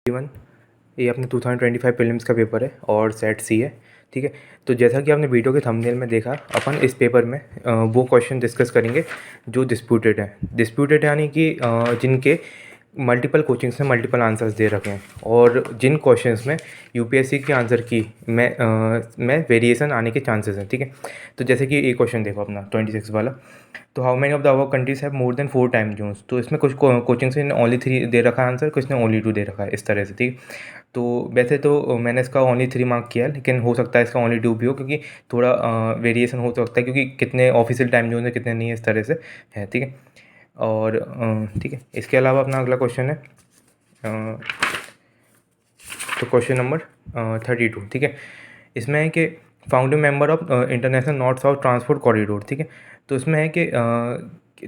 Even ये अपने 2025 prelims का पेपर है और सेट सी है, ठीक है। तो जैसा कि आपने वीडियो के थंबनेल में देखा, अपन इस पेपर में वो क्वेश्चन डिस्कस करेंगे जो डिस्प्यूटेड यानी कि जिनके मल्टीपल कोचिंग्स में मल्टीपल आंसर्स दे रखे हैं और जिन क्वेश्चंस में यूपीएससी के आंसर की में वेरिएशन आने के चांसेस हैं, ठीक है। तो जैसे कि ये क्वेश्चन देखो अपना 26 वाला, तो how many of the above countries have more than 4 time zones. तो इसमें कुछ कोचिंग्स ने ओनली 3 दे रखा है आंसर, कुछ ने ओनली 2 दे रखा है, इस तरह से, ठीक। तो वैसे तो मैंने इसका ओनली 3 मार्क किया है, लेकिन हो सकता है इसका ओनली 2 भी हो, क्योंकि थोड़ा वेरिएशन हो सकता है, क्योंकि कितने ऑफिशियल टाइम जोन है कितने नहीं है, इस तरह से है, ठीक है। और ठीक है, इसके अलावा अपना अगला क्वेश्चन है तो क्वेश्चन नंबर 32, ठीक है। इसमें है कि founding member of international north south transport corridor, ठीक है। तो इसमें है कि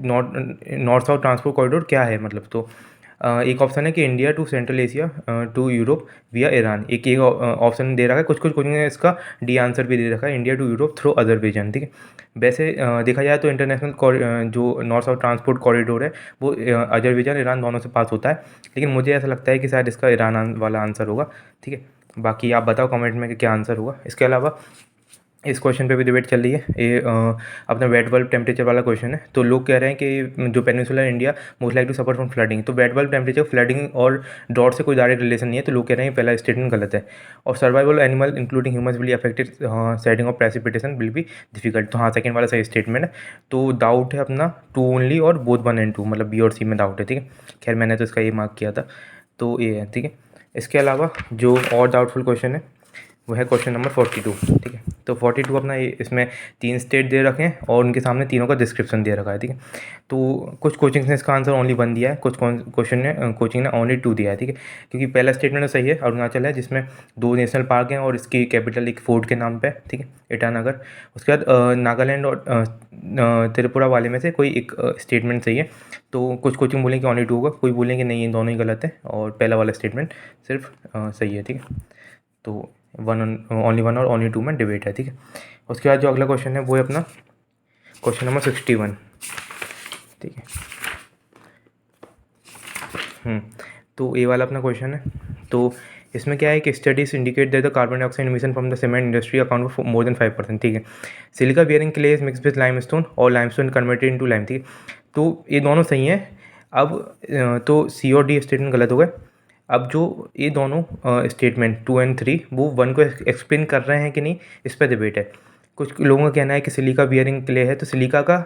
नॉर्थ साउथ ट्रांसपोर्ट कॉरिडोर क्या है, मतलब तो एक ऑप्शन है कि India to Central Asia to Europe via Iran, एक ऑप्शन दे रखा है। कुछ कोचिंग ने इसका डी आंसर भी दे रखा है, India to Europe through Azerbaijan, ठीक है। वैसे देखा जाए तो इंटरनेशनल जो नॉर्थ साउथ ट्रांसपोर्ट कॉरिडोर है वो अजरबैजान ईरान दोनों से पास होता है, लेकिन मुझे ऐसा लगता है कि शायद इसका ईरान वाला आंसर होगा, ठीक है। बाकी आप बताओ कमेंट में कि क्या आंसर होगा। इसके अलावा इस क्वेश्चन पे भी डिबेट चल रही है, ये अपना वेट बल्ब टेम्परेचर वाला क्वेश्चन है। तो लोग कह रहे हैं कि जो peninsular India most like to suffer from flooding, तो वेट बल्ब टेम्परेचर फ्लडिंग और ड्रॉट से कोई डायरेक्ट रिलेशन नहीं है, तो लोग कह रहे हैं पहला स्टेटमेंट गलत है। और survival animal including humans will affected setting of precipitation will be difficult, तो हाँ सेकंड वाला सही स्टेटमेंट है। तो डाउट है अपना 2 ओनली और बोथ 1 and 2, मतलब बी और सी में डाउट है, ठीक है। खैर मैंने तो इसका ये मार्क किया था, तो ये है, ठीक है। इसके अलावा जो और डाउटफुल क्वेश्चन है वो है क्वेश्चन नंबर 42, ठीक है। तो 42 अपना ये इसमें 3 स्टेट दे रखे हैं और उनके सामने तीनों का डिस्क्रिप्शन दे रखा है, ठीक है। तो कुछ कोचिंग्स ने इसका आंसर ओनली 1 दिया है, कुछ कोचिंग ने ओनली 2 दिया है, ठीक है। क्योंकि पहला स्टेटमेंट तो सही है, अरुणाचल है जिसमें 2 नेशनल पार्क हैं और इसकी कैपिटल एक फोर्ट के नाम पे है, ठीक है, ईटानगर। उसके बाद नागालैंड और त्रिपुरा वाले में से कोई एक स्टेटमेंट सही है। तो कुछ कोचिंग बोलेंगे कि ओनली 2 होगा, कोई बोलेंगे नहीं ये दोनों ही गलत है और पहला वाला स्टेटमेंट सिर्फ सही है, ठीक है। तो ओनली 1 और ओनली 2 में डिबेट है, ठीक है। उसके बाद जो अगला क्वेश्चन है वो है अपना क्वेश्चन नंबर 61, ठीक है। तो ये वाला अपना क्वेश्चन है। तो इसमें क्या है कि studies indicate that the carbon dioxide emission from the cement industry account for more than 5%, ठीक है। Silica bearing clay is mix with limestone और लाइमस्टोन कन्वर्टेड इनटू लाइम, ठीक है। तो ये दोनों सही हैं। अब तो सी और डी स्टेटमेंट गलत हो गए। अब जो ये दोनों स्टेटमेंट 2 and 3 वो 1 को एक्सप्लेन कर रहे हैं कि नहीं, इस पर डिबेट है। कुछ लोगों का कहना है कि सिलिका बियरिंग क्ले है तो सिलिका का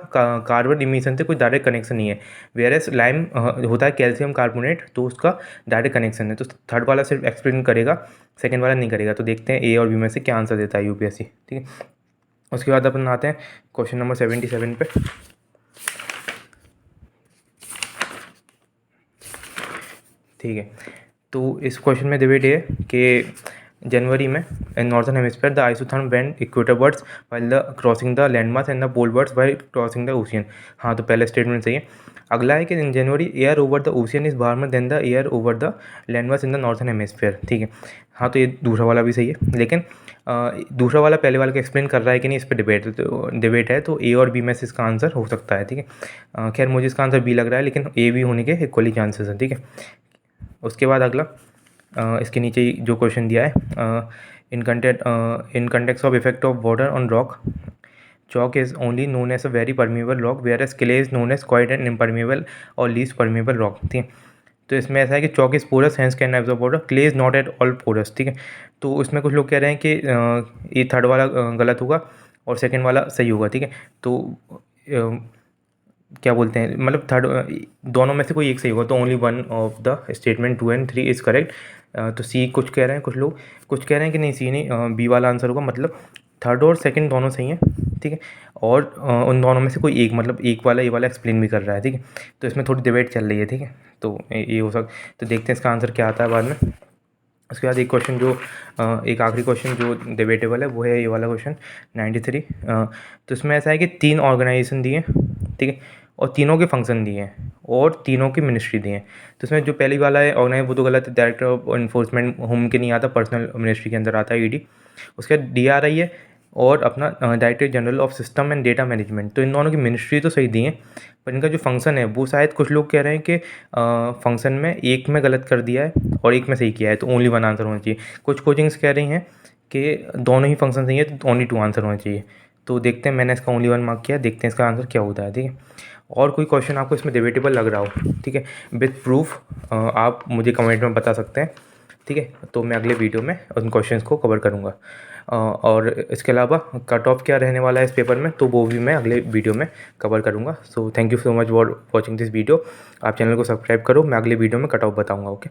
कार्बन इमिशन से कोई डायरेक्ट कनेक्शन नहीं है, वेयरएस लाइम होता है कैल्शियम कार्बोनेट, तो उसका डायरेक्ट कनेक्शन है। तो थर्ड वाला सिर्फ एक्सप्लेन करेगा, सेकंड वाला नहीं करेगा। तो देखते हैं ए और बी में से क्या आंसर देता है यूपीएससी, ठीक है। उसके बाद अपन आते हैं क्वेश्चन नंबर 77 पे, ठीक है। तो इस क्वेश्चन में डिबेट ये है कि जनवरी में in northern hemisphere the isotherm bent equatorwards while the crossing the landmass and the polewards while crossing the ocean. हाँ, तो पहला स्टेटमेंट सही है। अगला है कि in January air over the ocean is warmer than the air over the landmass in the northern hemisphere, ठीक है। हाँ, तो ये दूसरा वाला भी सही है, लेकिन दूसरा वाला पहले वाले को एक्सप्लेन कर रहा है कि नहीं, इस पर डिबेट है। तो ए और बी में से इसका आंसर हो सकता है, ठीक है। खैर मुझे इसका आंसर बी लग रहा है, लेकिन ए भी होने के इक्वली चांसेस हैं, ठीक है। उसके बाद अगला इसके नीचे ही जो क्वेश्चन दिया है, in context of effect of water on rock, chalk is only known as a very permeable rock whereas clay is known as quite an impermeable और least permeable rock, ठीक है। तो इसमें ऐसा है कि chalk is porous hence can absorb water, clay is not at all porous, ठीक है। तो उसमें कुछ लोग कह रहे हैं कि ये थर्ड वाला गलत होगा और सेकंड वाला सही होगा, ठीक है। तो क्या बोलते हैं, मतलब थर्ड दोनों में से कोई एक सही होगा, तो only 1 of the statement 2 and 3 is correct. तो सी कुछ कह रहे हैं, कुछ कह रहे हैं कि नहीं सी नहीं, बी वाला आंसर होगा, मतलब थर्ड और सेकंड दोनों सही हैं, ठीक है। और उन दोनों में से कोई एक, मतलब एक वाला ये वाला एक्सप्लेन भी कर रहा है, ठीक है। तो इसमें थोड़ी डिबेट चल रही है, ठीक है। तो ये हो सकता, तो देखते हैं इसका आंसर क्या आता है बाद में। उसके बाद एक क्वेश्चन जो एक आखिरी क्वेश्चन जो डिबेटेबल है वो है ये वाला क्वेश्चन 93। तो इसमें ऐसा है कि 3 ऑर्गेनाइजेशन दिए, ठीक है, और तीनों के फंक्शन दिए हैं और तीनों की मिनिस्ट्री दी है। तो इसमें जो पहली वाला है ऑर्गेनाइज वो तो गलत है, डायरेक्टर ऑफ इन्फोर्समेंट होम के नहीं आता, पर्सनल मिनिस्ट्री के अंदर आता है ईडी। उसके बाद डीआरआई है और अपना director general of system and data management. तो इन दोनों की मिनिस्ट्री तो सही दी है, पर इनका जो फंक्शन है वो शायद कुछ लोग कह रहे हैं कि फंक्शन में एक में गलत कर दिया है और एक में सही किया है, तो ओनली वन आंसर होना चाहिए। कुछ कोचिंग्स कह रही हैं कि दोनों ही फंक्शन सही है तो ओनली 2 आंसर होना चाहिए। तो देखते हैं, मैंने इसका ओनली 1 मार्क किया, देखते हैं इसका आंसर क्या होता है, ठीक है। और कोई क्वेश्चन आपको इसमें डिबेटेबल लग रहा हो, ठीक है, विथ प्रूफ आप मुझे कमेंट में बता सकते हैं, ठीक है। तो मैं अगले वीडियो में उन क्वेश्चंस को कवर करूँगा। और इसके अलावा कट ऑफ क्या रहने वाला है इस पेपर में, तो वो भी मैं अगले वीडियो में कवर करूँगा। So thank you so much for watching this video. आप चैनल को सब्सक्राइब करो, मैं अगले वीडियो में कट ऑफ बताऊँगा। ओके।